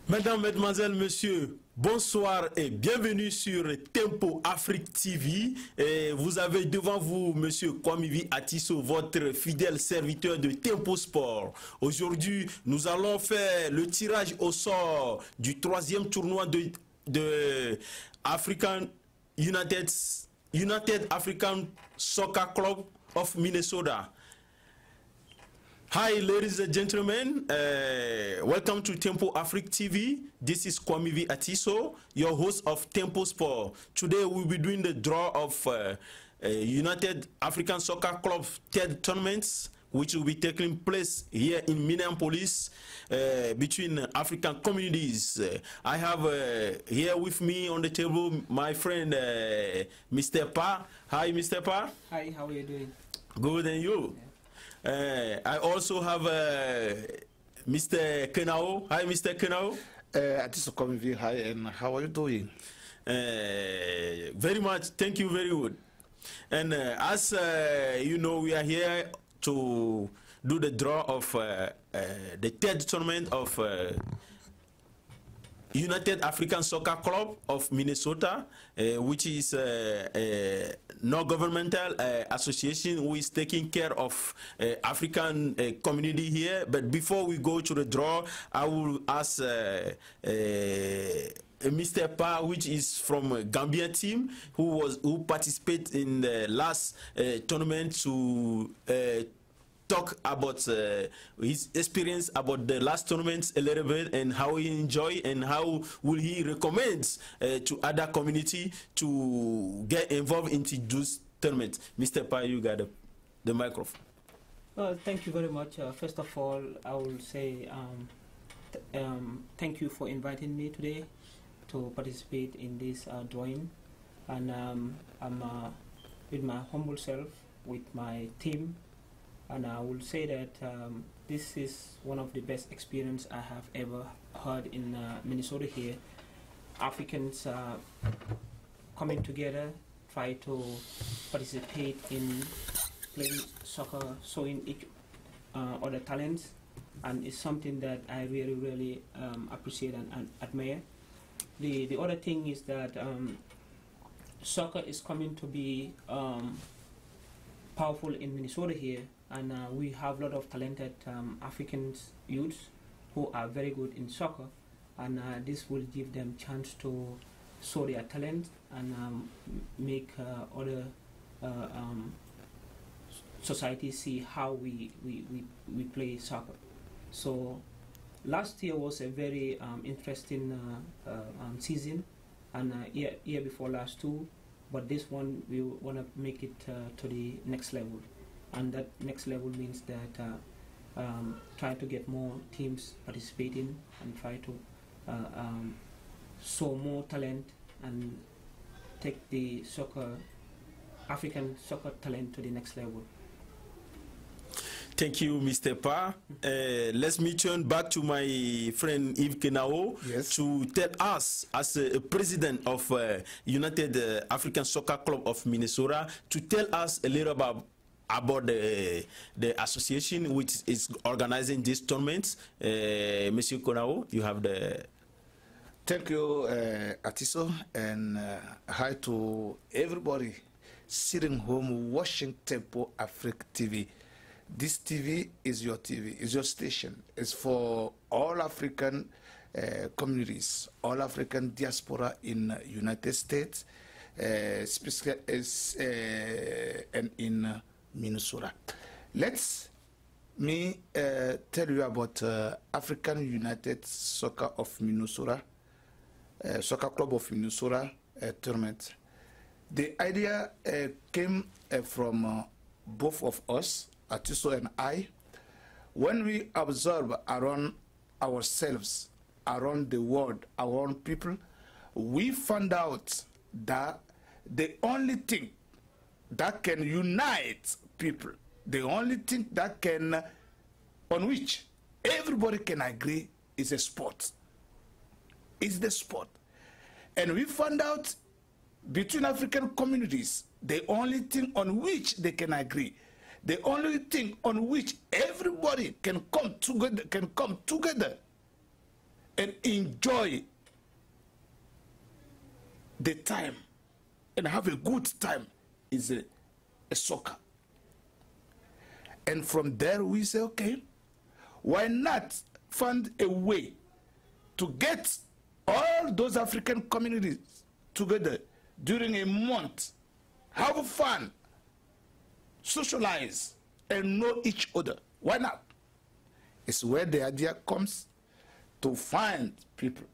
Mesdames, Mesdemoiselles, Messieurs, bonsoir et bienvenue sur Tempo Afrique TV. Et vous avez devant vous Monsieur Kwamivi Atiso, votre fidèle serviteur de Tempo Sport. Aujourd'hui, nous allons faire le tirage au sort du 3e tournoi de United African Soccer Club of Minnesota. Hi, ladies and gentlemen. Welcome to Tempo Afrique TV. This is Kwamivi Atiso, your host of Tempo Sport. Today we'll be doing the draw of United African Soccer Club third tournaments, which will be taking place here in Minneapolis between African communities. I have here with me on the table my friend Mr. Pa. Hi, Mr. Pa. Hi, how are you doing? Good, and you? Yeah. I also have Mr. Kenao. Hi, Mr. Kenao. Atiso Kwamivi, hi, and how are you doing? Very much, thank you, very good. And as you know, we are here to do the draw of the third tournament of United African Soccer Club of Minnesota, which is a non-governmental association who is taking care of African community here. But before we go to the draw, I will ask Mr. Pa, which is from Gambia team, who participated in the last tournament, to talk about his experience about the last tournaments a little bit, and how he enjoy and how will he recommend to other community to get involved into those tournaments. Mr. Pa, you got the microphone. Well, thank you very much. First of all, I will say thank you for inviting me today to participate in this drawing, and I'm with my humble self, with my team. And I will say that this is one of the best experience I have ever heard in Minnesota here. Africans coming together, try to participate in playing soccer, showing each other talents, and it's something that I really, really appreciate and admire. The other thing is that soccer is coming to be powerful in Minnesota here. And we have a lot of talented African youths who are very good in soccer, and this will give them chance to show their talent and make other societies see how we play soccer. So last year was a very interesting season, and year before last too, but this one we want to make it to the next level. And that next level means that try to get more teams participating and try to show more talent and take the African soccer talent to the next level. Thank you, Mr. Pa. Let me turn back to my friend Yves Kenao, yes, to tell us, as a president of United African Soccer Club of Minnesota, to tell us a little about the association which is organizing these tournaments. Monsieur Konao, you have the... Thank you, Atiso, and hi to everybody sitting home watching Tempo Afrique TV. This TV is your TV, is your station. It's for all African communities, all African diaspora in United States, especially and in Minnesota. Let me tell you about African United Soccer of Minnesota, Soccer Club of Minnesota tournament. The idea came from both of us, Atiso and I, when we observe around ourselves, around the world, around people. We found out that the only thing that can unite people, the only thing that can, on which everybody can agree, is a sport. It's the sport. And we found out between African communities, the only thing on which they can agree, the only thing on which everybody can come together and enjoy the time and have a good time is a soccer. And from there we say, okay, why not find a way to get all those African communities together during a month, have fun, socialize, and know each other. Why not? It's where the idea comes to find people,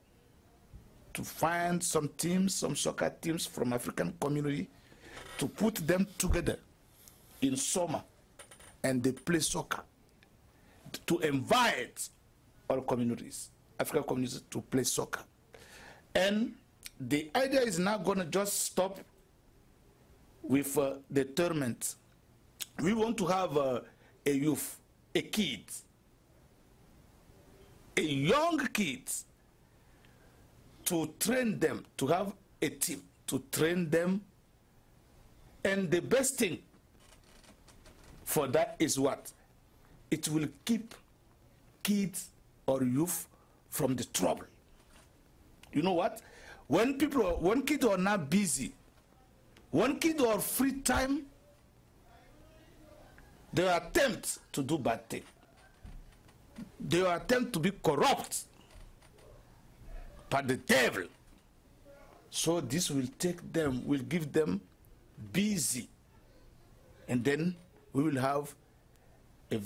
to find some teams, some soccer teams from African community, to put them together in summer, and they play soccer, to invite all communities, African communities, to play soccer. And the idea is not going to just stop with the tournament. We want to have a youth, a kid, a young kid, to train them, to have a team, to train them. And the best thing for that is what? It will keep kids or youth from the trouble. You know what? When kids are not busy, when kids are free time, they attempt to do bad things. They attempt to be corrupt by the devil. So this will take them, will give them busy, and then we will have a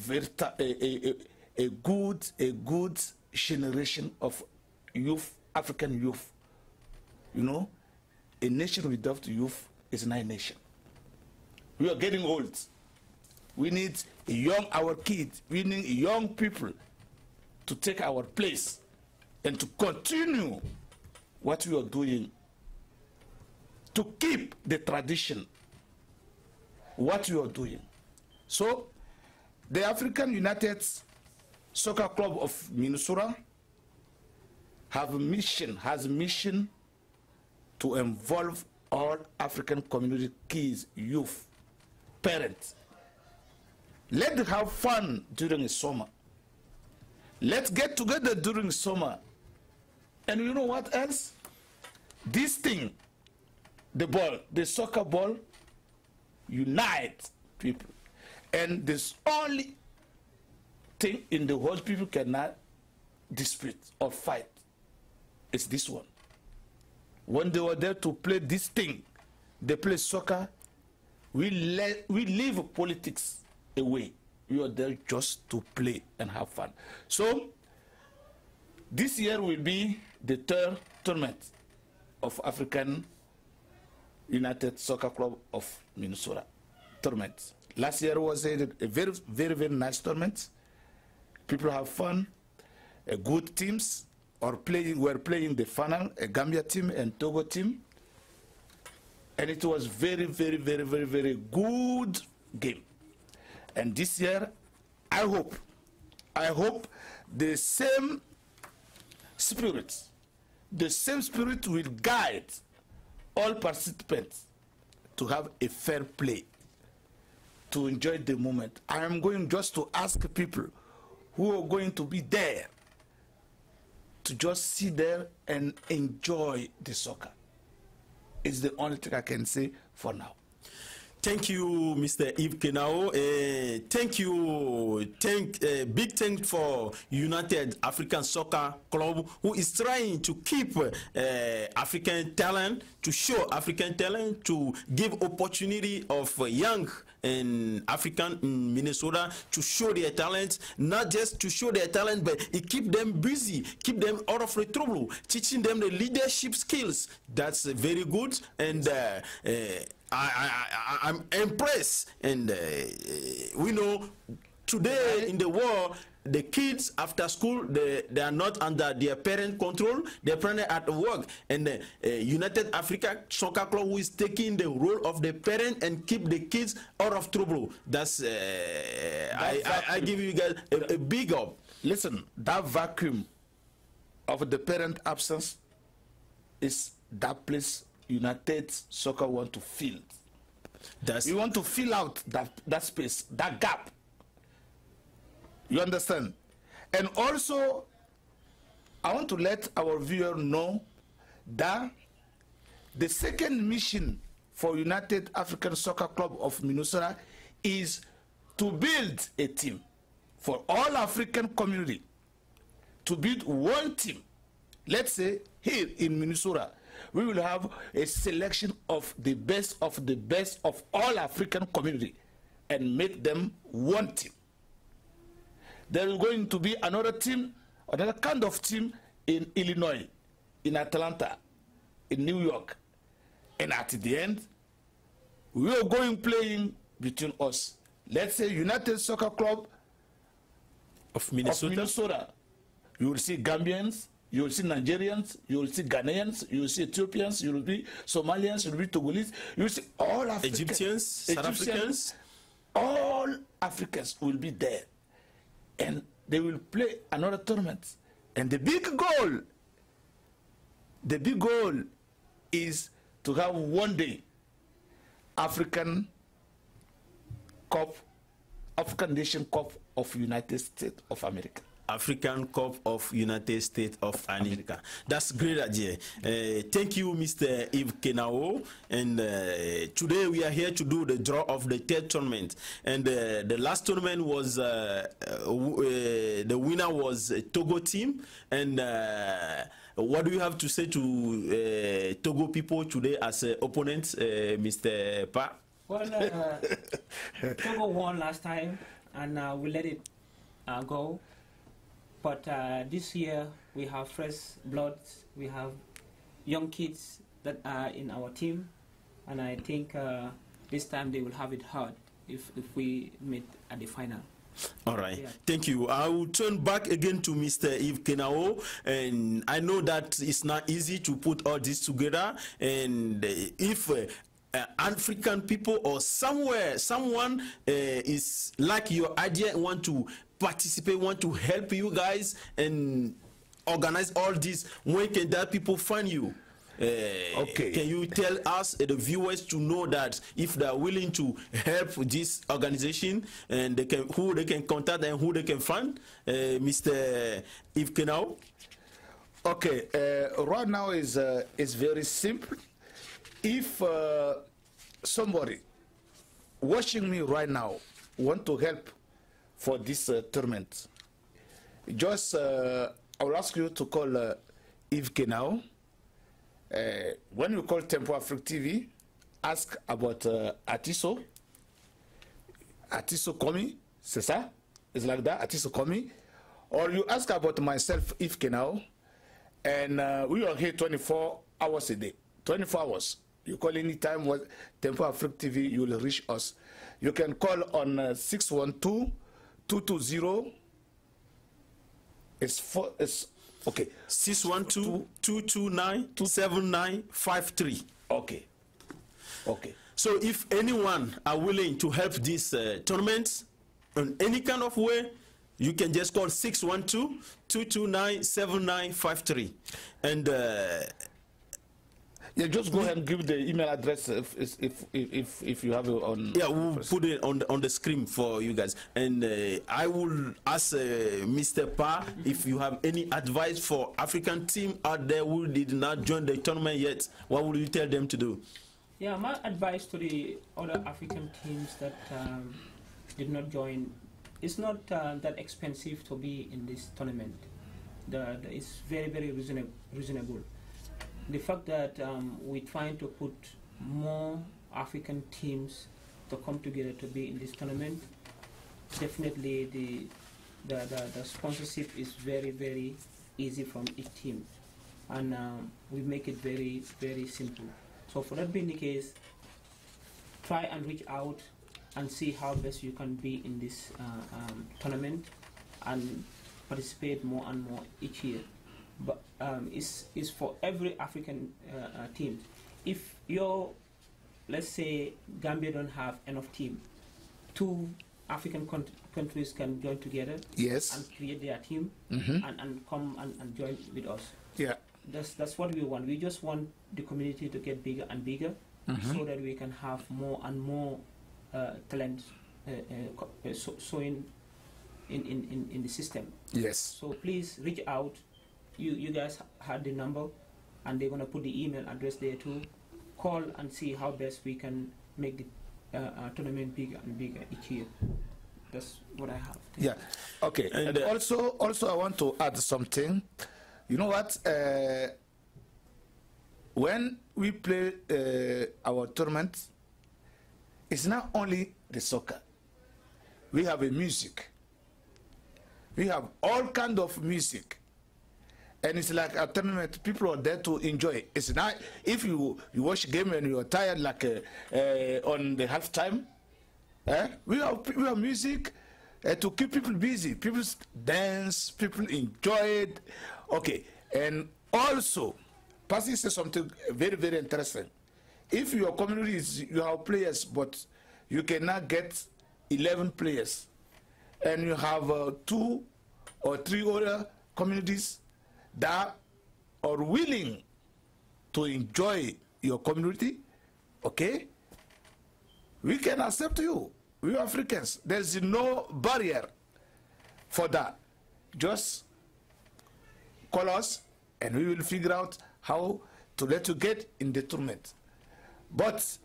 good generation of youth, African youth. You know, a nation without youth is not a nation. We are getting old. We need our kids, we need young people to take our place and to continue what we are doing, to keep the tradition, what we are doing. So, the African United Soccer Club of Minnesota has a mission to involve all African community kids, youth, parents. Let's have fun during the summer. Let's get together during summer. And you know what else? This thing, the soccer ball, unites people. And this only thing in the world people cannot dispute or fight is this one. When they were there to play this thing, they play soccer, we leave politics away. We are there just to play and have fun. So this year will be the third tournament of African United Soccer Club of Minnesota tournament. Last year was a very, very, very nice tournament. People have fun. Good teams were playing the final, a Gambia team and Togo team. And it was very, very, very, very, very good game. And this year, I hope the same spirit will guide all participants to have a fair play, to enjoy the moment. I am going just to ask people who are going to be there to just sit there and enjoy the soccer. It's the only thing I can say for now. Thank you, Mr. Yves Kenao. Big thanks for United African Soccer Club, who is trying to keep African talent, to show African talent, to give opportunity of young and African in Minnesota to show their talent, not just to show their talent, but it keep them busy, keep them out of the trouble, teaching them the leadership skills. That's very good, and I'm impressed. And we know today in the world, the kids after school, they are not under their parent control. They're parents at work, and the United Africa Soccer Club, who is taking the role of the parent and keep the kids out of trouble. That's I give you guys a big up. Listen, that vacuum of the parent absence is that place United Soccer want to fill. We want to fill out that space, that gap. You understand? And also, I want to let our viewer know that the second mission for United African Soccer Club of Minnesota is to build a team for all African community, to build one team. Let's say here in Minnesota, we will have a selection of the best of all African community and make them one team. There is going to be another team, another kind of team in Illinois, in Atlanta, in New York. And at the end, we are going playing between us. Let's say United Soccer Club of Minnesota. You will see Gambians, you will see Nigerians, you will see Ghanaians, you will see Ethiopians, you will be Somalians, you will be Togolese, you will see all Africans. Egyptians, South Africans. All Africans will be there. And they will play another tournament. And the big goal is to have one day African Nation Cup of United States of America. African Cup of United States of America. That's a great idea. Thank you, Mr. Yves Kenao. And today we are here to do the draw of the third tournament. And the last tournament was, the winner was a Togo team. And what do you have to say to Togo people today as opponents, Mr. Pa? Well, Togo won last time, and we let it go. But this year we have fresh blood, we have young kids that are in our team, and I think this time they will have it hard if we meet at the final. All right, yeah. Thank you. I will turn back again to Mr. Yves Kenao, and I know that it's not easy to put all this together, and if African people or someone is like your idea and want to participate, want to help you guys and organize all this, when can that people find you? Okay. Can you tell us, the viewers, to know that if they are willing to help this organization, and who they can contact and who they can find? Mr. Yves Kenao? Okay, right now is very simple. If somebody watching me right now want to help for this tournament, just I will ask you to call Yves Kenao. When you call Tempo Afrique TV, ask about Atiso Komi, c'est ça? It's like that, Atiso Komi. Or you ask about myself, Yves Kenao, and we are here 24 hours a day, 24 hours. You call anytime with Tempo Afrique TV, you will reach us. You can call on 612-220. It's okay. 612-229-7953. Okay. Okay. So if anyone are willing to help this tournament in any kind of way, you can just call 612-229-7953. And yeah, just go ahead and give the email address if you have it on. Yeah, we'll put it on the screen for you guys. And I will ask Mr. Pa if you have any advice for African team out there who did not join the tournament yet. What will you tell them to do? Yeah, my advice to the other African teams that did not join, it's not that expensive to be in this tournament. It's very, very reasonable. The fact that we're trying to put more African teams to come together to be in this tournament, definitely the sponsorship is very, very easy from each team, and we make it very, very simple. So for that being the case, try and reach out and see how best you can be in this tournament and participate more and more each year. But it's for every African team. If let's say Gambia don't have enough team, 2 African countries can join together, yes, and create their team, and come and join with us. Yeah, that's what we want. We just want the community to get bigger and bigger, so that we can have more and more talent showing in the system. yes. So please reach out you guys had the number, and they're gonna put the email address there too. Call and see how best we can make the tournament bigger and bigger each year. That's what I have. Yeah. Okay. And also I want to add something. You know what? When we play our tournament, it's not only the soccer. We have a music. We have all kind of music. And it's like a tournament, people are there to enjoy it. It's not, if you watch a game and you're tired, like on the halftime, we have music to keep people busy. People dance, people enjoy it. Okay, and also, Pasi said something very, very interesting. If your community is, you have players, but you cannot get 11 players, and you have 2 or 3 other communities that are willing to enjoy your community, okay, we can accept you. We Africans, there's no barrier for that. Just call us and we will figure out how to let you get in the tournament. But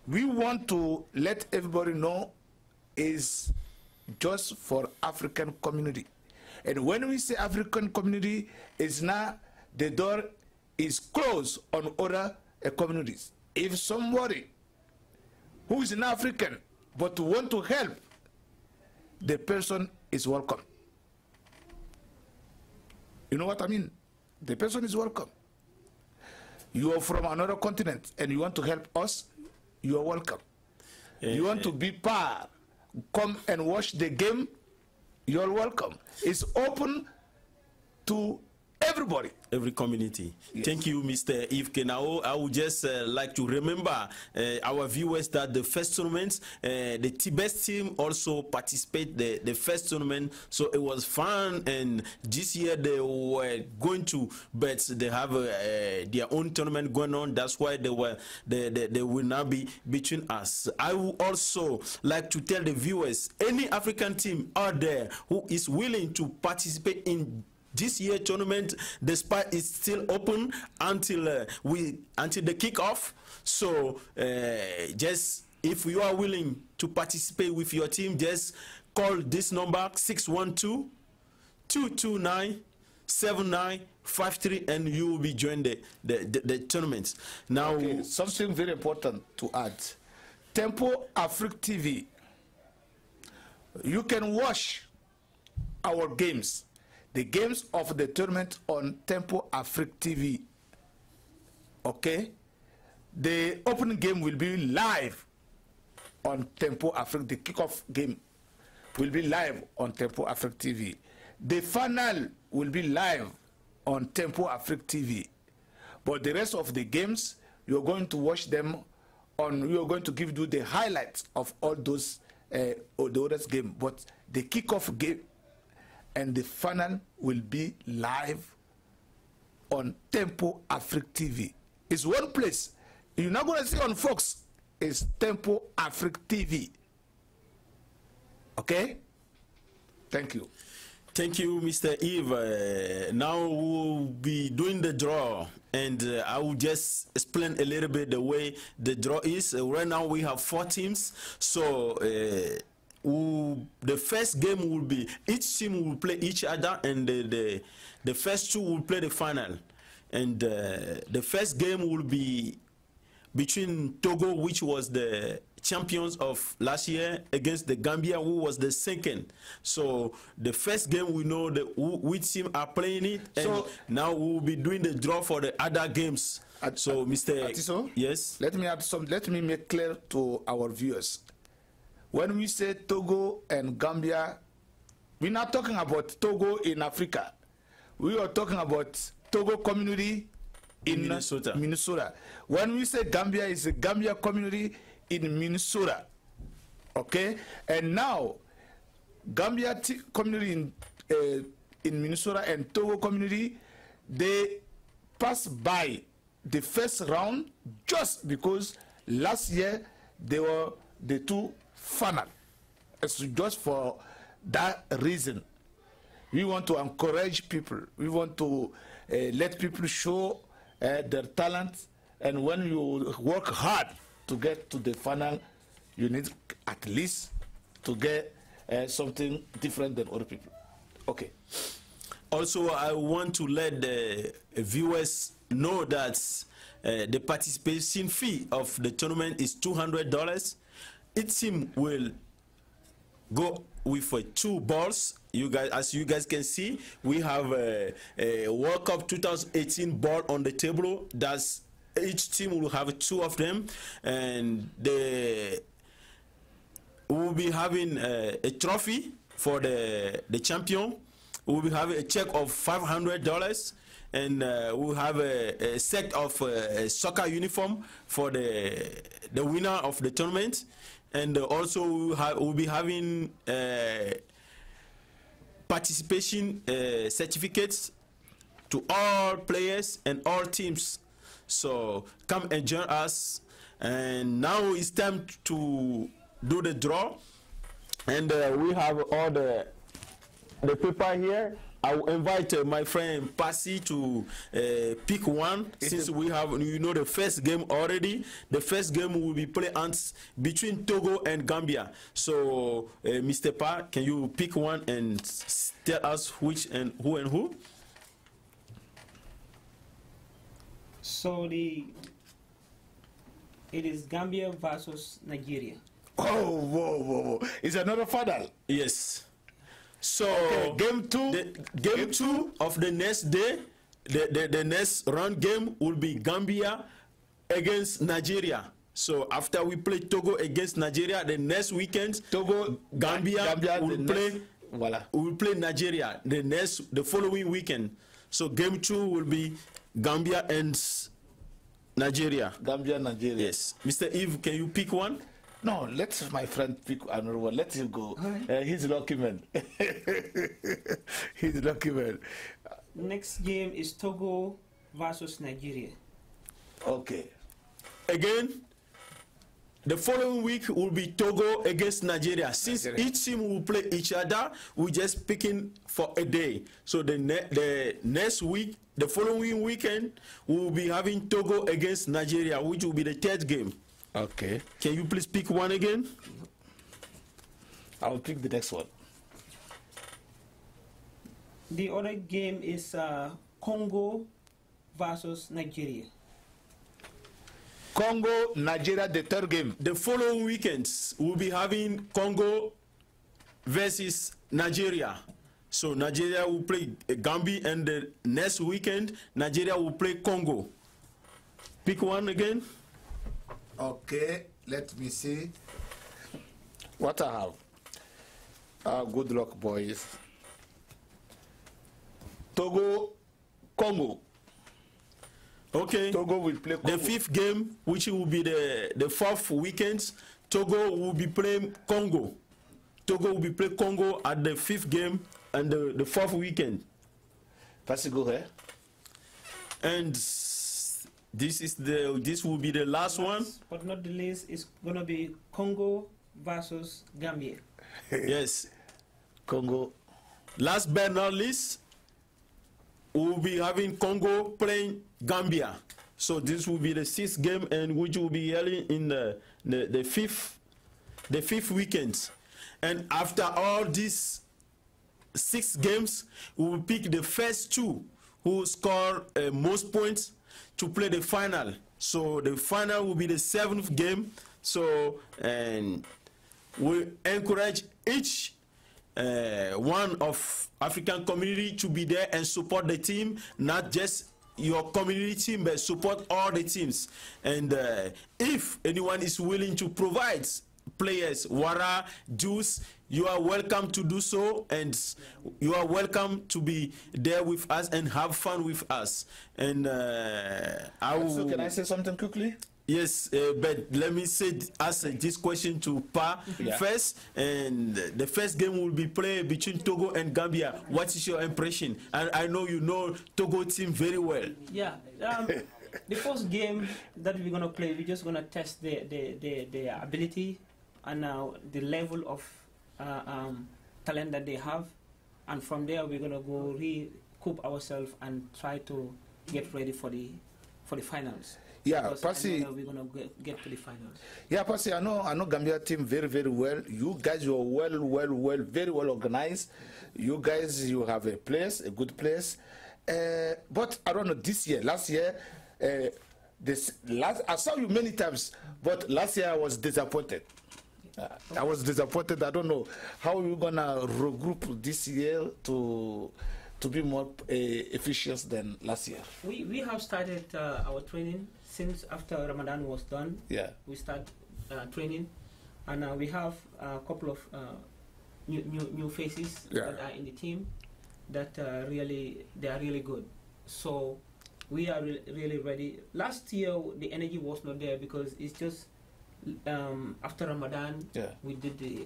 we want to let everybody know is just for African community. And when we say African community, it's not the door is closed on other communities. If somebody who is an African but want to help, the person is welcome. You know what I mean? The person is welcome. You are from another continent and you want to help us, you are welcome. You want to be part, come and watch the game, you're welcome. It's open to everybody. Every community. Yes. Thank you, Mr. Yves Kenao. I would just like to remember our viewers that the first tournament, the best team also participate the first tournament, so it was fun. And this year they were going to, but they have their own tournament going on. That's why they will now be between us. I would also like to tell the viewers, any African team out there who is willing to participate in this year tournament, the spot is still open until the kickoff. So just if you are willing to participate with your team, just call this number 612-229-7953 and you will be joining the tournament. Now, okay, something very important to add. Tempo Afrique TV. You can watch our games. The games of the tournament on Tempo Afrique TV. Okay? The opening game will be live on Tempo Afrique. The kickoff game will be live on Tempo Afrique TV. The final will be live on Tempo Afrique TV. But the rest of the games, you're going to watch them on, we are going to give you the highlights of all those other games. But the kickoff game and the final will be live on Tempo Afrique TV. It's one place. You're not going to see on Fox. It's Tempo Afrique TV. Okay? Thank you. Thank you, Mr. Yves. Now we'll be doing the draw, and I will just explain a little bit the way the draw is. Right now we have 4 teams, so the first game will be, each team will play each other, and the first 2 will play the final. And the first game will be between Togo, which was the champions of last year, against the Gambia, who was the second. So the first game, we know which team are playing it, and so now we will be doing the draw for the other games. So Mr. Atiso, yes, let me make clear to our viewers. When we say Togo and Gambia, we're not talking about Togo in Africa. We are talking about Togo community in Minnesota. When we say Gambia, it's a Gambia community in Minnesota. Okay? And now, Gambia community in Minnesota and Togo community, they pass by the first round just because last year they were the 2 final. It's just for that reason. We want to encourage people. We want to let people show their talent. And when you work hard to get to the final, you need at least to get something different than other people. Okay. Also, I want to let the viewers know that the participation fee of the tournament is $200. Each team will go with 2 balls. You guys, as you guys can see, we have a World Cup 2018 ball on the table. That's each team will have 2 of them, and we will be having a trophy for the champion. We will have a check of $500, and we'll have a set of soccer uniform for the winner of the tournament, and also we'll be having participation certificates to all players and all teams. So come and join us. And now it's time to do the draw, and we have all the paper here. I will invite my friend Passy to pick one, since we have, you know, the first game already. The first game will be played between Togo and Gambia. So, Mr. Pa, can you pick one and tell us which and who? So it is Gambia versus Nigeria. Oh, whoa. It's another final. Yes. So game 2, game 2 of the next day, the next round game will be Gambia against Nigeria. So after we play Togo against Nigeria, the next weekend Gambia will play. Voila. We will play Nigeria the following weekend. So game 2 will be Gambia and Nigeria. Gambia, Nigeria. Yes. Mr. Eve, can you pick one? No, let my friend pick another one. Let him go. He's lucky man. He's lucky man. Next game is Togo versus Nigeria. Okay. Again, the following week will be Togo against Nigeria. Since each team will play each other, we're just picking for a day. So the next week, the following weekend, we will be having Togo against Nigeria, which will be the 3rd game. Okay. Can you please pick one again? I'll pick the next one. The other game is Congo versus Nigeria. Congo, Nigeria, the 3rd game. The following weekends, we'll be having Congo versus Nigeria. So Nigeria will play Gambia, and the next weekend, Nigeria will play Congo. Pick one again. Okay, let me see what I have. Good luck, boys. Togo, Congo. Okay. Togo will play Congo. The 5th game, which will be the 4th weekend, Togo will be playing Congo. Togo will be playing Congo at the 5th game and the 4th weekend. Pass go here. And this will be the last one, but not the least. It's gonna be Congo versus Gambia. Yes, Congo. Last but not least, we'll be having Congo playing Gambia. So this will be the 6th game, and which will be held in the 5th weekend. And after all these 6 games, we will pick the first 2 who score most points to play the final. So the final will be the 7th game. So, and we encourage each one of African community to be there and support the team, not just your community team, but support all the teams. And if anyone is willing to provide players water, juice, you are welcome to do so, and you are welcome to be there with us and have fun with us. And So can I say something quickly? Yes, but let me ask this question to Pa first. And the first game will be played between Togo and Gambia. What is your impression? And I know you know Togo team very well. Yeah. The first game that we're gonna play, we're just gonna test the ability and the level of talent that they have. and from there we're gonna go recoup ourselves and try to get ready for the finals. Yeah, Percy, we're gonna get to the finals. Yeah, Percy, I know Gambia team very, very well. You guys, you're very well organized. You guys, you have a good place. But I don't know, last year, I saw you many times, but last year I was disappointed. I was disappointed. I don't know how you're gonna regroup this year to be more efficient than last year. We have started our training since after Ramadan was done. Yeah, we start training, and we have a couple of new faces that are in the team that they are really good. So we are really ready. Last year the energy was not there because it's just after Ramadan we did the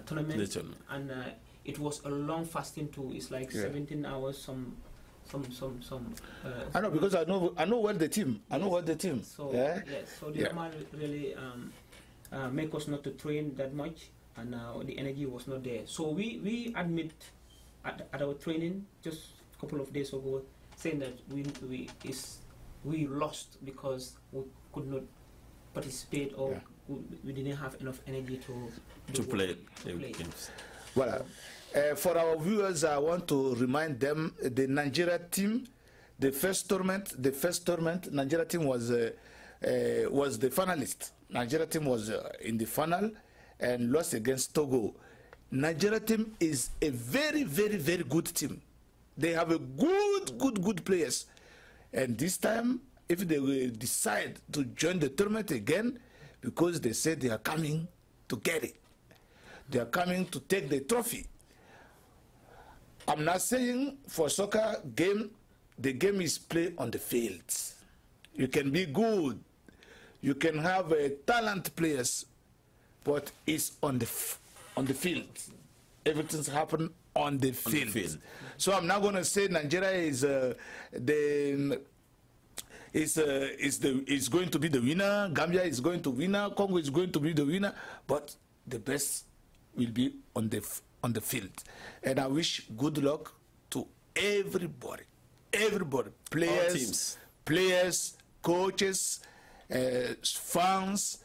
tournament, and it was a long fasting too. It's like 17 hours. I know, because I know well the team. I know well the team. So so the Ramadan really make us not to train that much, and the energy was not there. So we admit at our training just a couple of days ago, saying that we lost because we could not participate, or we didn't have enough energy to play games. Well, for our viewers, I want to remind them the Nigeria team, the first tournament, Nigeria team was the finalist. Nigeria team was in the final and lost against Togo. Nigeria team is a very, very, very good team. They have a good players, and this time, if they will decide to join the tournament again, because they said they are coming to get it, they are coming to take the trophy. I'm not saying for soccer game, the game is played on the field. You can be good, you can have talent players, but it's on the field. Everything's happened on the field. So I'm not going to say Nigeria is going to be the winner. Gambia is going to win. Congo is going to be the winner. But the best will be on the field. And I wish good luck to everybody, players, coaches, fans,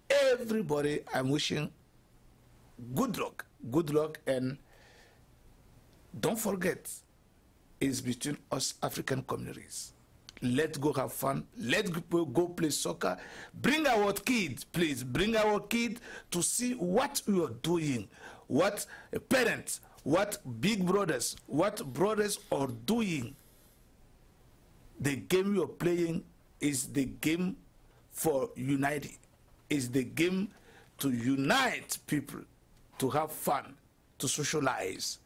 everybody. I'm wishing good luck, and don't forget, it's between us African communities. Let's go have fun. Let's go play soccer. Bring our kids, please. Bring our kids to see what we are doing, what parents, what big brothers, what brothers are doing. The game you are playing is the game for unity. Is the game to unite people, to have fun, to socialize,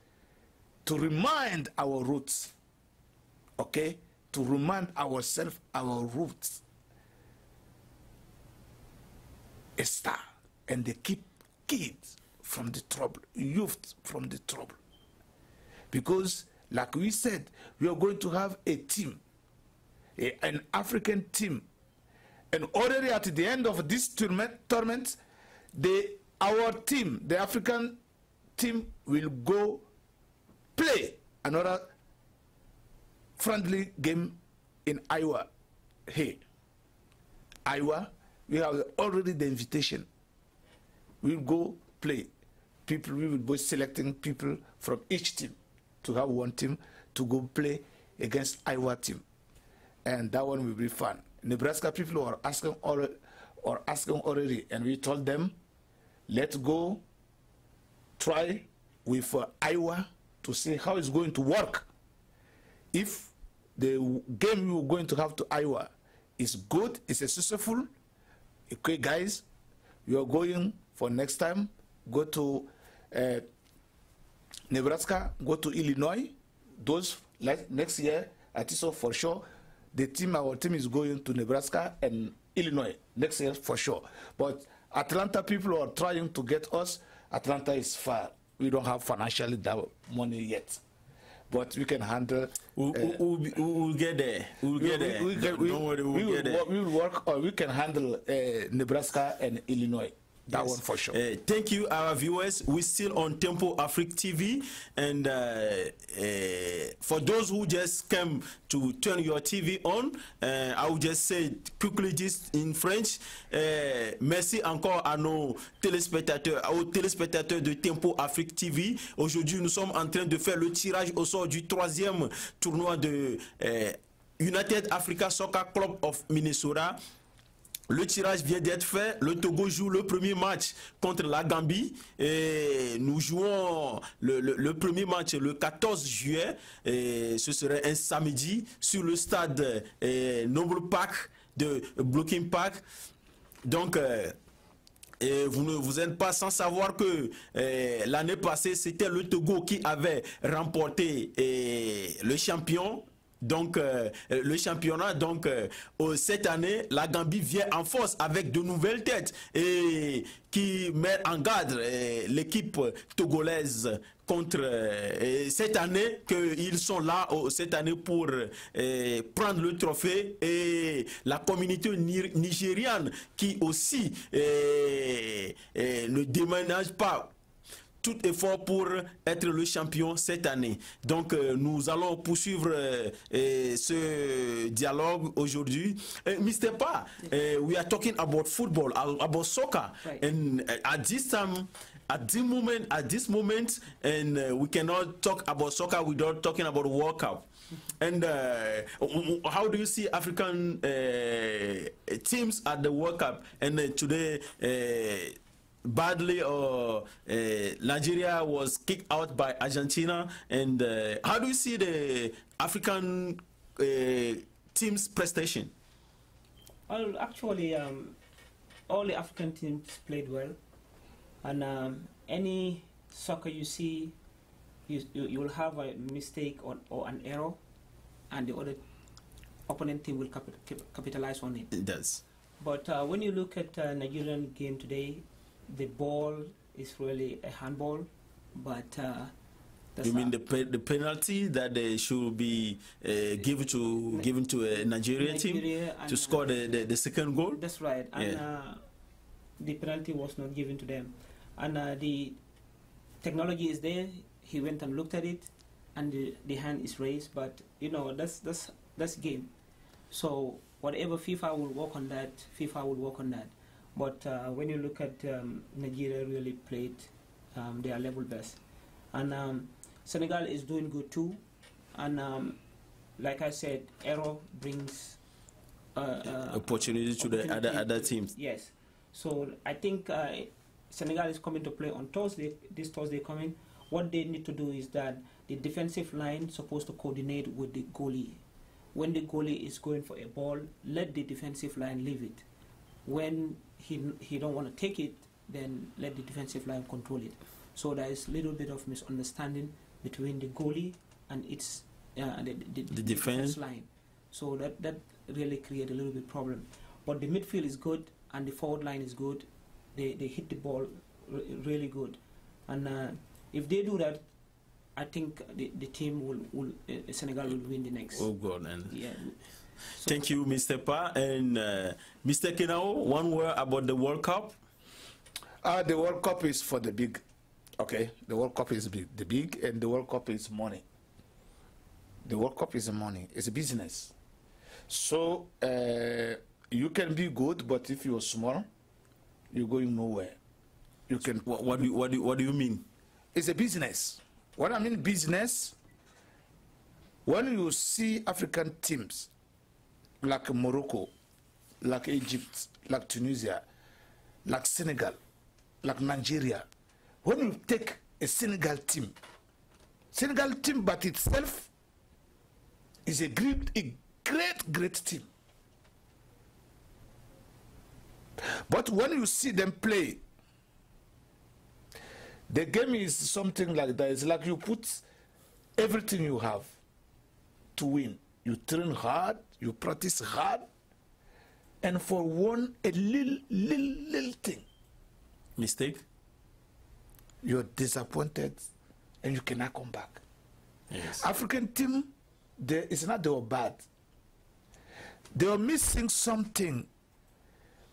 to remind our roots, okay? To remind ourselves our roots. A star, and they keep kids from the trouble, youth from the trouble. Because, like we said, we are going to have a team, an African team. And already at the end of this tournament, our team, the African team, will go play another friendly game in Iowa. Hey, Iowa, we have already the invitation. We'll go play. We will be selecting people from each team to have one team to go play against Iowa team. And that one will be fun. Nebraska people are asking already, and we told them, let's go try with Iowa to see how it's going to work. If the game you're going to have to Iowa is good, is successful, okay, guys, you are going for next time, go to Nebraska, go to Illinois. Those like next year, I think so for sure. Our team is going to Nebraska and Illinois next year for sure. But Atlanta people are trying to get us. Atlanta is far. We don't have financially that money yet. But we can handle. We'll get there. We'll get there. Don't worry, we'll get there. We will work, or we can handle Nebraska and Illinois. That one for sure. Thank you, our viewers. We're still on Tempo Afrique TV, and for those who just came to turn your TV on, I will just say quickly this in French. Merci encore à nos téléspectateurs, aux téléspectateurs de Tempo Afrique TV. Aujourd'hui, nous sommes en train de faire le tirage au sort du 3e tournoi de United Africa Soccer Club of Minnesota. Le tirage vient d'être fait. Le Togo joue le premier match contre la Gambie. Et nous jouons le premier match le 14 juillet. Et ce serait un samedi sur le stade Noble Park de Blocking Park. Donc, vous n'êtes pas sans savoir que l'année passée, c'était le Togo qui avait remporté le champion. Donc, le championnat, donc, cette année, la Gambie vient en force avec de nouvelles têtes et qui met en garde l'équipe togolaise contre cette année, qu'ils sont là cette année pour prendre le trophée, et la communauté nigériane qui aussi ne déménage pas tout effort pour être le champion cette année. Donc, nous allons poursuivre ce dialogue aujourd'hui. Mr. Pa, we are talking about football, about soccer, right. And at this time, at this moment, and we cannot talk about soccer without talking about World Cup. And how do you see African teams at the World Cup? And today, badly, Nigeria was kicked out by Argentina. And how do you see the African team's prestation? Well, actually, all the African teams played well, and any soccer you see, you will have a mistake or an error, and the other opponent team will capitalize on it. It does. But when you look at Nigerian game today, the ball is really a handball, but you mean the penalty that they should be given to a Nigerian team to score the second goal? That's right, and the penalty was not given to them, and the technology is there. He went and looked at it, and the hand is raised, but you know that's game. So whatever FIFA will work on that, FIFA will work on that. But when you look at Nigeria really played their level best. And Senegal is doing good too. And like I said, error brings opportunity to the other teams. Yes. So I think Senegal is coming to play on Thursday, this Thursday coming. What they need to do is that the defensive line is supposed to coordinate with the goalie. When the goalie is going for a ball, let the defensive line leave it. When he don't want to take it, then let the defensive line control it. So there is a little bit of misunderstanding between the goalie and its the defense line. So that really create a little bit problem. But the midfield is good and the forward line is good. They hit the ball really good, and if they do that, I think the team Senegal will win the next. Oh God, and yeah. So thank you, Mr. Pa. And Mr. Kenao, one word about the World Cup. The World Cup is for the big. Okay, the World Cup is big, and the World Cup is money. The World Cup is money. It's a business. So you can be good, but if you're small, you're going nowhere. You can. What do you mean? It's a business. What I mean business. When you see African teams like Morocco, like Egypt, like Tunisia, like Senegal, like Nigeria, when you take a Senegal team but itself is a great team. But when you see them play, the game is something like that. It's like you put everything you have to win. You train hard, you practice hard, and for a little thing, mistake, you're disappointed and you cannot come back. Yes. African team, it's not they were bad. They were missing something.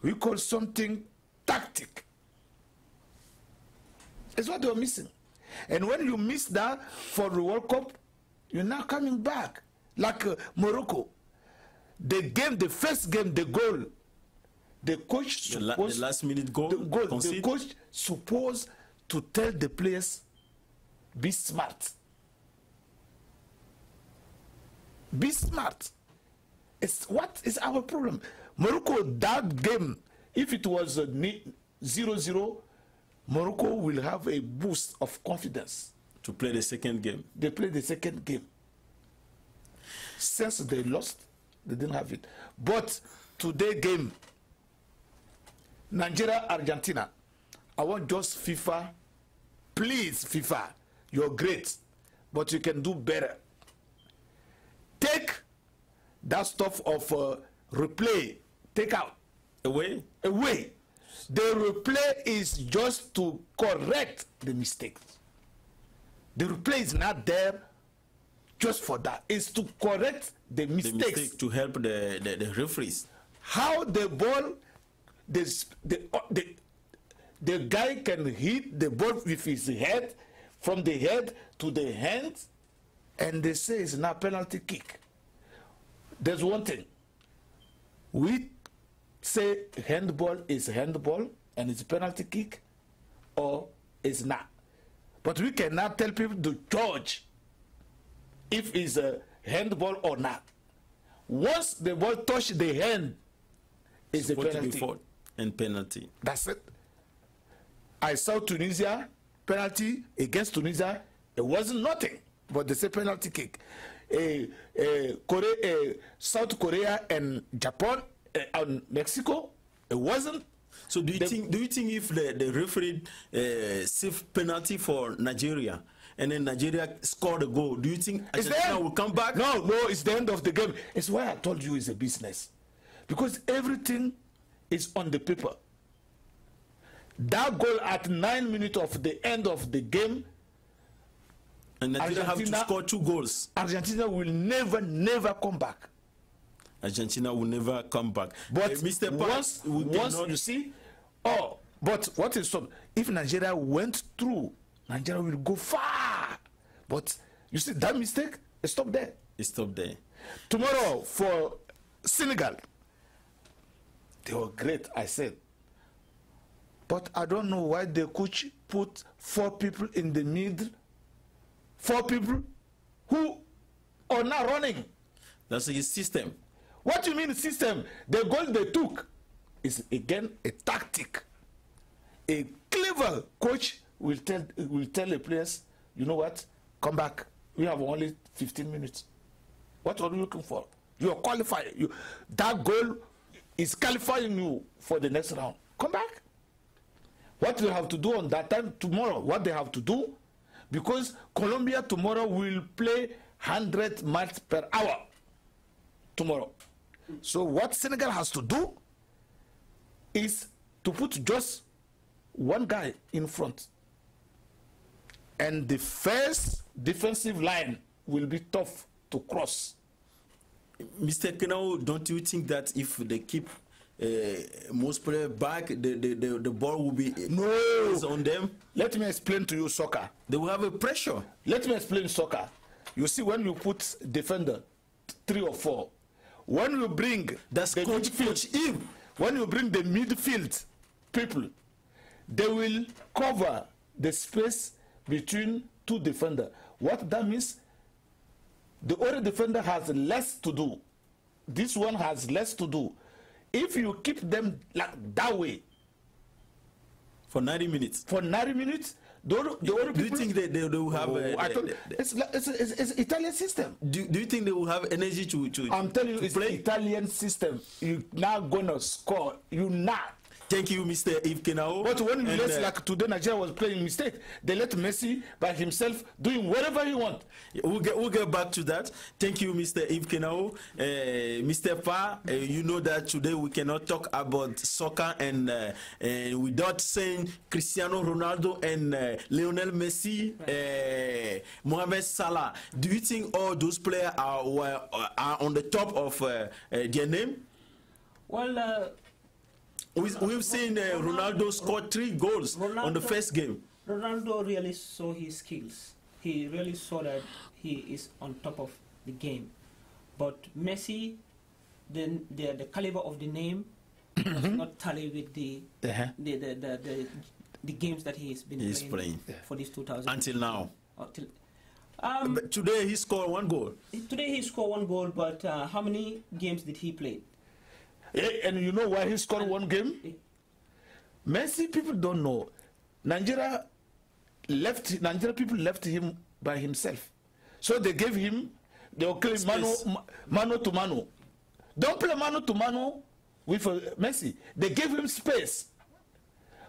We call something tactic. It's what they were missing. And when you miss that for the World Cup, you're now coming back. Like Morocco. The first game, the goal, the coach supposed, the last minute goal, the coach supposed to tell the players, be smart. Be smart. What is our problem? Morocco, that game, if it was 0-0, Morocco will have a boost of confidence. To play the second game. They played the second game. Since they lost, they didn't have it. But today game, Nigeria, Argentina, I want just FIFA, please FIFA, you're great, but you can do better. Take that stuff of replay, take out. Away? Away. The replay is just to correct the mistakes. The replay is not there just for that. It's to correct the mistakes. The mistake to help the referees. How the ball, the guy can hit the ball with his head, from the head to the hand, and they say it's not penalty kick. There's one thing. We say handball is handball and it's a penalty kick, or it's not. But we cannot tell people to judge if it's a handball or not. Once the ball touches the hand, it's a penalty. And penalty. That's it. I saw Tunisia penalty against Tunisia. It wasn't nothing, but they say penalty kick. South Korea and Japan and Mexico, it wasn't. So do you think if the referee saved penalty for Nigeria and then Nigeria scored a goal, do you think Argentina will come back? No, it's the end of the game. It's why I told you it's a business. Because everything is on the paper. That goal at 9 minutes of the end of the game, and Nigeria have to score 2 goals. Argentina will never come back. Argentina will never come back. But Mr. once you see, but what is up? If Nigeria went through, Nigeria will go far. But you see that mistake, it stopped there. It stopped there. Tomorrow for Senegal, they were great, I said. But I don't know why the coach put 4 people in the middle. 4 people who are not running. That's his system. What do you mean system? The goal they took is again a tactic. A clever coach will tell the players, you know what? Come back. We have only 15 minutes. What are you looking for? You are qualified. That goal is qualifying you for the next round. Come back. What they have to do on that time tomorrow, what they have to do, because Colombia tomorrow will play 100 miles per hour tomorrow. So what Senegal has to do is to put just one guy in front. And the first defensive line will be tough to cross. Mr. Kenao, don't you think that if they keep most players back, the ball will be on them? Let me explain to you soccer. They will have a pressure. Let me explain soccer. You see, when you put defender 3 or 4, when you bring the midfield, when you bring the midfield people, they will cover the space between 2 defenders. What that means, the other defender has less to do. This one has less to do. If you keep them like that way for 90 minutes, do you think they will have? It's Italian system. Do you think they will have energy to? I'm telling you, it's play? Italian system. You're not gonna score. You're not. Thank you, Mr. Yves Kenao. But when you let, like today, Nigeria was playing mistake. They let Messi by himself doing whatever he wants. We'll get back to that. Thank you, Mr. Yves Kenao. Mr. Pa, you know that today we cannot talk about soccer and without saying Cristiano Ronaldo and Lionel Messi, Mohamed Salah. Do you think all those players are on the top of their name? Well, we've seen Ronaldo score 3 goals on the first game. Ronaldo really saw his skills. He really saw that he is on top of the game. But Messi, the caliber of the name does not tally with the games that he's been playing for this 2000 until now. But today he scored 1 goal. Today he scored 1 goal, but how many games did he play? And you know why he scored 1 game? Messi, people don't know. Nigeria people left him by himself. So they gave him, they were playing mano to mano. Don't play mano to mano with Messi. They gave him space.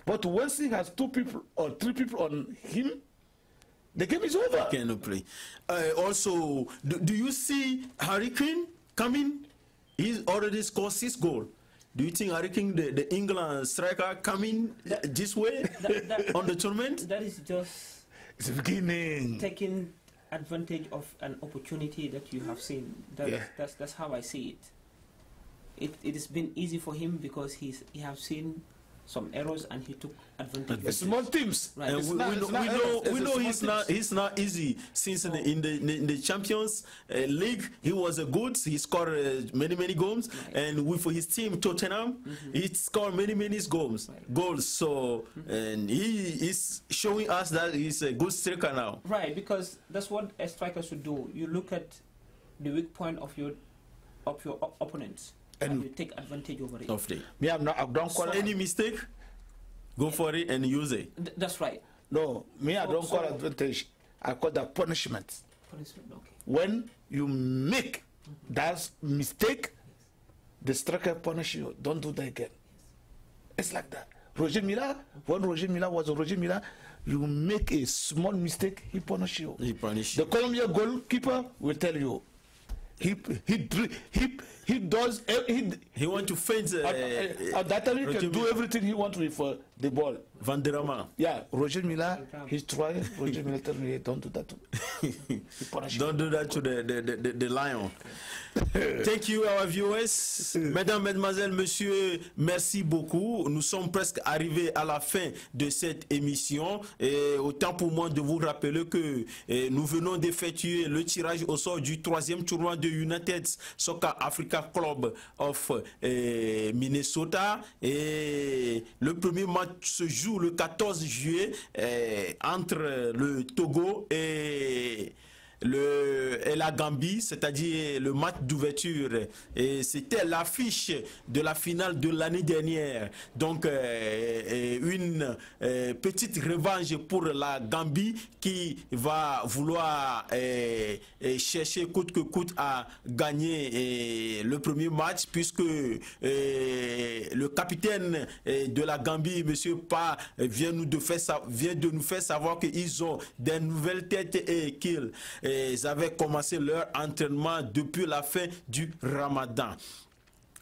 But once he has 2 people or 3 people on him, the game is over. Cannot play. Also, do you see Harry Kane coming? He's already scored 6 goals. Do you think Harry Kane, the England striker, coming this way on the tournament? That is just it's the beginning. Taking advantage of an opportunity that you have seen. That's how I see it. It has been easy for him because he has seen some errors and he took advantage. The small teams, right? And we know he's not easy since in the Champions League he was a good. He scored many goals, right. And with his team Tottenham, he scored many goals. So and he is showing us that he's a good striker now. Right, because that's what a striker should do. You look at the weak point of your opponents. And you take advantage over it. Of it. Me, I don't call any mistake. Go for it and use it. That's right. No, me, I don't call advantage. I call that punishment. Punishment, okay. When you make that mistake, the striker punish you. Don't do that again. It's like that. Roger Mila, when Roger Mila was Roger Mila, you make a small mistake, he punish you. He punish you. The Colombian goalkeeper will tell you. He want to feint. At that time he can do everything he wants with the ball. Vanderama. Yeah, Roger Mila. He's trying. Roger Mila tell me, don't do that to me. Don't do that to the lion. Thank you, our viewers. Mesdames, Mesdemoiselles, Messieurs, merci beaucoup. Nous sommes presque arrivés à la fin de cette émission. Et autant pour moi de vous rappeler que nous venons d'effectuer le tirage au sort du 3e tournoi de United Soccer Africa Club of Minnesota. Et le premier match se joue le 14 juillet entre le Togo et la Gambie, c'est-à-dire le match d'ouverture. Et c'était l'affiche de la finale de l'année dernière. Donc une petite revanche pour la Gambie qui va vouloir chercher coûte que coûte à gagner le premier match, puisque le capitaine de la Gambie, Monsieur Pa, vient de nous faire savoir qu'ils ont des nouvelles têtes et qu'ils avaient commencé leur entraînement depuis la fin du Ramadan.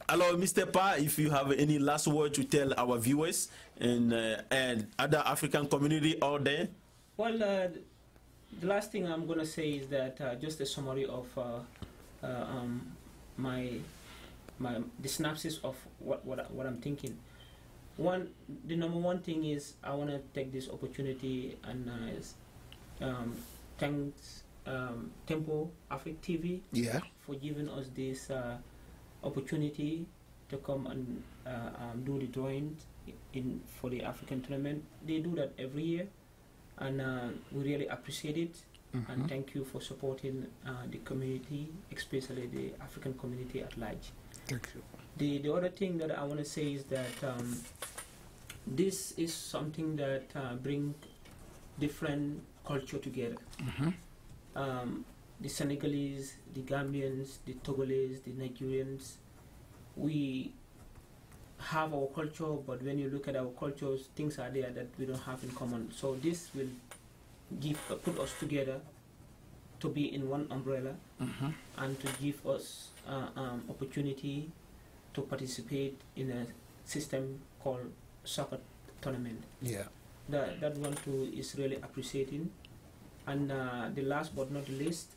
Alors, Mr. Pa, if you have any last word to tell our viewers and other African community out there. Well, the last thing I'm going to say is that just a summary of the synopsis of what I'm thinking. The number one thing is I want to take this opportunity and thanks Tempo Africa TV for giving us this opportunity to come and do the drawing for the African tournament. They do that every year, and we really appreciate it. And thank you for supporting the community, especially the African community at large. Thank you. The other thing that I want to say is that this is something that brings different culture together. The Senegalese, the Gambians, the Togolese, the Nigerians, we have our culture, but when you look at our cultures, things are there that we don't have in common. So this will put us together to be in one umbrella and to give us opportunity to participate in a system called soccer tournament. Yeah, that one too is really appreciating. And the last but not the least,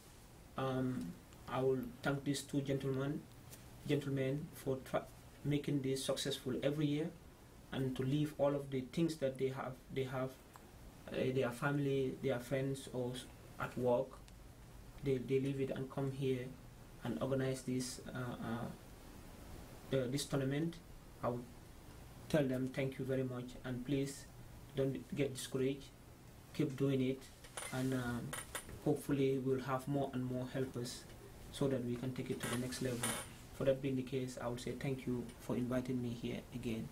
I will thank these two gentlemen for making this successful every year, and to leave all of the things that they have their family, their friends, or at work, they leave it and come here and organize this this tournament. I would tell them thank you very much, and please don't get discouraged. Keep doing it, and hopefully we'll have more and more helpers so that we can take it to the next level. For that being the case, I would say thank you for inviting me here again.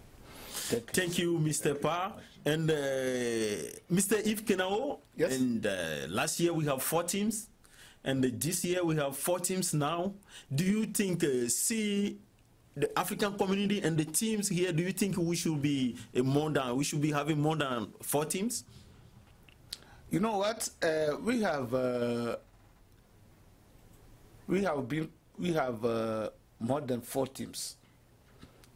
Thank you, Mr. Pa. And Mr. Yves Kenao. Yes. And last year we have 4 teams, and this year we have 4 teams now. Do you think, see the African community and the teams here, do you think we should be having more than 4 teams? You know what? We have more than 4 teams.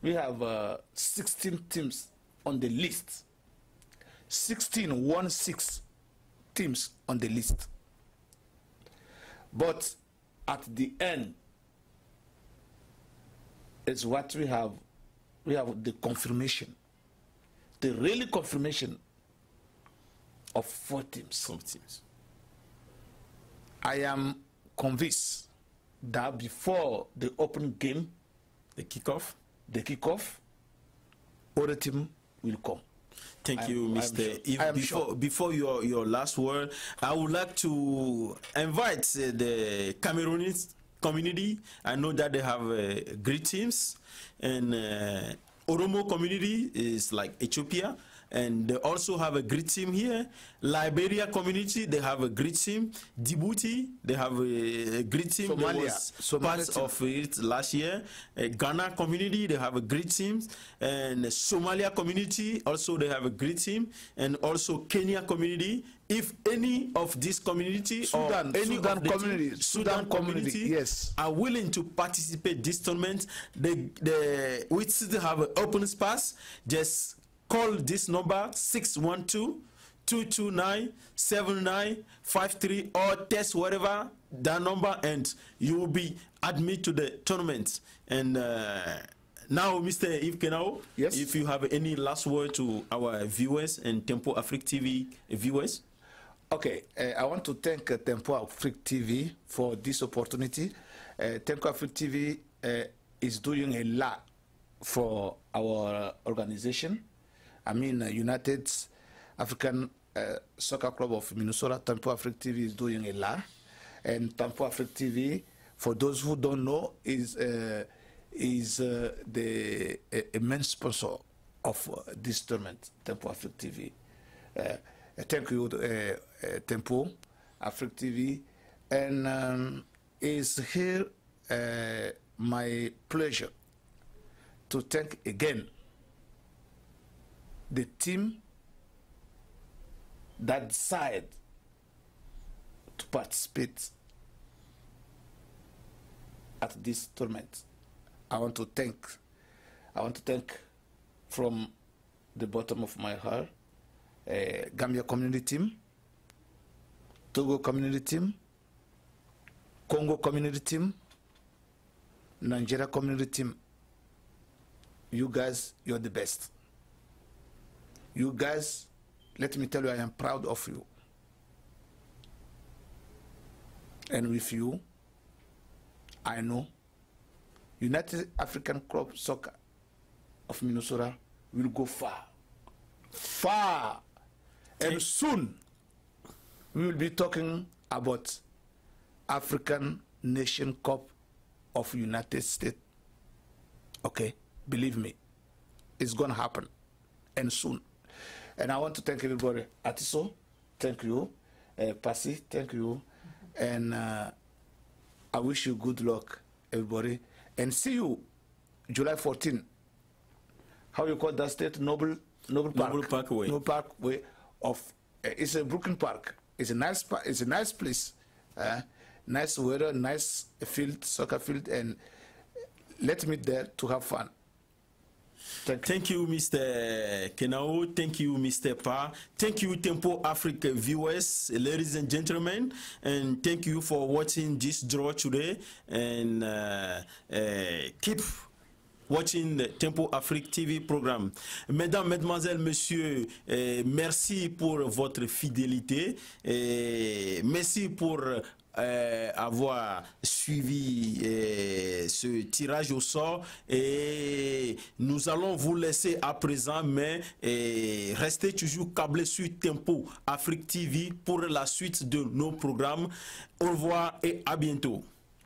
We have 16 teams on the list. 16 teams on the list. But at the end is what we have. We have the confirmation, the really confirmation of 4 teams. 4 teams. I am convinced that before the open game, the kickoff, other team will come. Thank you, Mr. Yves. Before your last word, I would like to invite the Cameroonese community. I know that they have great teams, and Oromo community is like Ethiopia, and they also have a great team here. Liberia community, they have a great team. Djibouti, they have a great team. Somalia, part of it last year. Ghana community, they have a great team. And Somalia community, also they have a great team. And also Kenya community. If any of this community Sudan community, yes, are willing to participate this tournament, we still have an open space. Just call this number 612-229-7953 or text whatever that number, and you will be admitted to the tournament. And now, Mr. Yves Kenao, yes, if you have any last word to our viewers and Tempo Afrique TV viewers. Okay, I want to thank Tempo Afrique TV for this opportunity. Tempo Afrique TV is doing a lot for our organization. I mean, United African Soccer Club of Minnesota, Tempo Afrique TV is doing a lot. And Tempo Afrique TV, for those who don't know, is the main sponsor of this tournament, Tempo Afrique TV. Thank you, Tempo Afrique TV. And it's here my pleasure to thank again the team that decided to participate at this tournament. I want to thank from the bottom of my heart Gambia community team, Togo community team, Congo community team, Nigeria community team. You guys, you're the best. You guys, let me tell you, I am proud of you. And with you, I know United African Club Soccer of Minnesota will go far. Far. And soon, we will be talking about African Nation Cup of United States. Okay? Believe me, it's going to happen. And soon. And I want to thank everybody. Atiso, thank you. Pasi, thank you. And I wish you good luck, everybody. And see you July 14. How you call that state? Noble Parkway. Noble Parkway of it's a Brooklyn Park. It's a nice place. Nice weather, nice field, soccer field, and let's meet there to have fun. Thank you, Mr. Kenao. Thank you, Mr. Pa. Thank you, Tempo Africa viewers, ladies and gentlemen. And thank you for watching this draw today. And keep watching the Tempo Afrique TV program. Mesdames, Mesdemoiselles, Messieurs, merci pour votre fidélité. Merci pour avoir suivi ce tirage au sort, et nous allons vous laisser à présent, mais restez toujours câblés sur Tempo Afrique TV pour la suite de nos programmes. Au revoir et à bientôt.